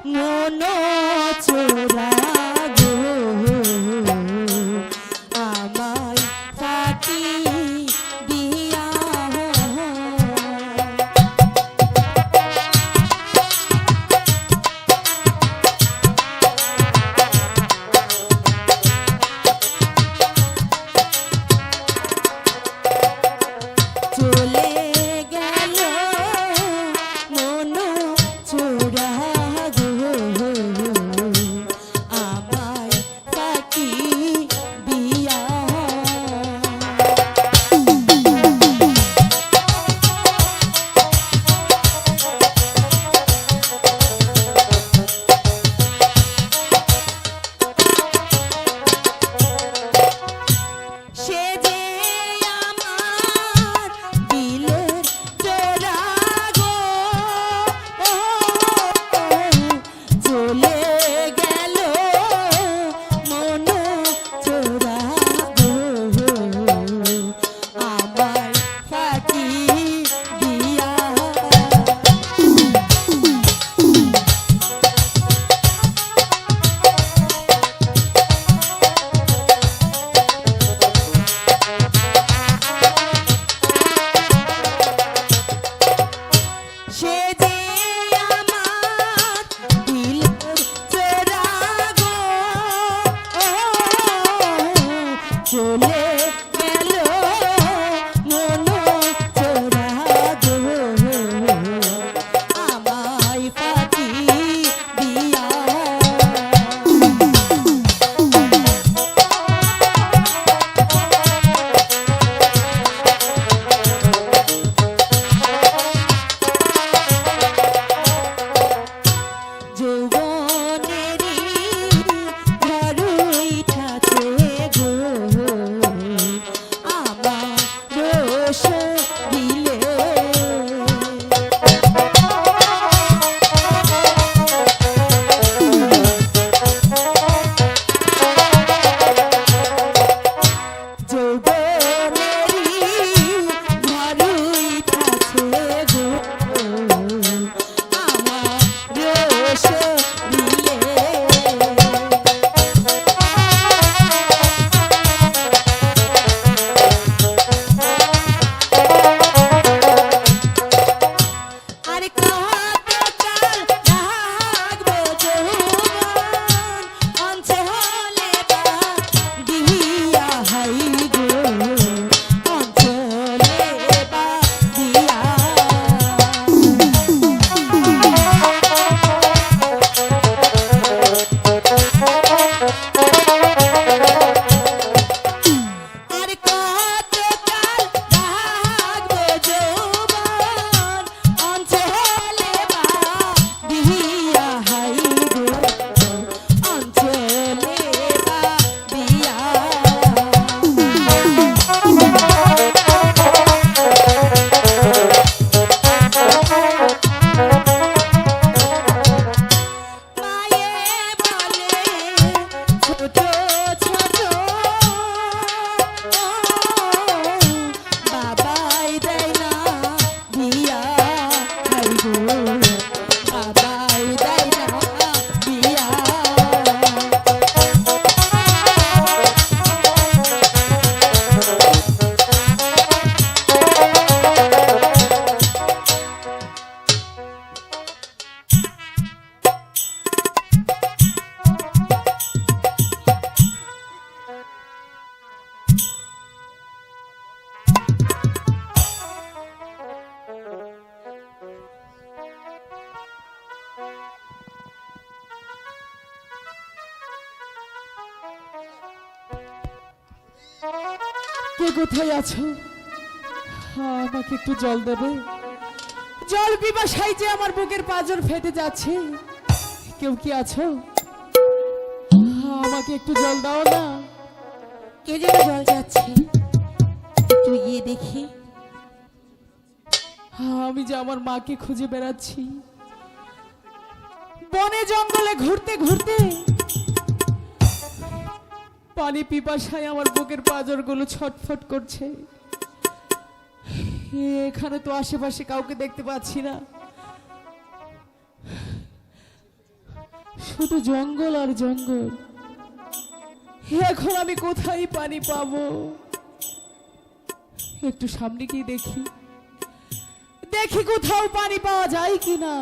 মন চোরা গো আমায় ফাঁকি দিয়া চলে গেল মন চোরা আমায় ফাঁকি দিয়া সে যে আমার দিলের চোরা গো চলে গেল মন চোরা গো আমায় ফাঁকি দিয়া সে যে আমার দিলের চোরা গো চলে গেল মন চোরা গো আমায় ফাঁকি দিয়া যৌবনেরই ঘরুই ঠাছে গো আমার রোষ দিলে যৌবনেরই ঘরুই ঠাছে গো আমার রোষ দিলে আর কতকাল রাখবো যৌবন অঞ্চলে বা দিয়া হাই গো অঞ্চলে বা দিয়া আর কতকাল রাখবো যৌবন অঞ্চলে বা দিয়া হাই গো অঞ্চলে বা দিয়া মায়ে বলে ছোট ছোট বাবাই দেয় না বিয়া হাই গো বাবাই দেয় না বিয়া কে কোথায় আছো? আমাকে একটু জল দেবে? জল পিপাসায় যে আমার বুকের পাঁজর ফেটে যাচ্ছে। কেউ কি আছো? আমাকে একটু জল দাও না। কে যেন জল যাচ্ছে, একটু গিয়ে দেখি। আমি যে আমার মাকে খুঁজে বেড়াচ্ছি, বনে জঙ্গলে ঘুরতে ঘুরতে পানি পিপাসায় আমার বুকের পাঁজরগুলো ছটফট করছে। এখানে তো আশেপাশে কাউকে দেখতে পাচ্ছি না। শুধু জঙ্গল আর জঙ্গল। এখন আমি কোথায় পানি পাবো? একটু সামনে গিয়ে দেখি, দেখি কোথাও পানি পাওয়া যায় কিনা।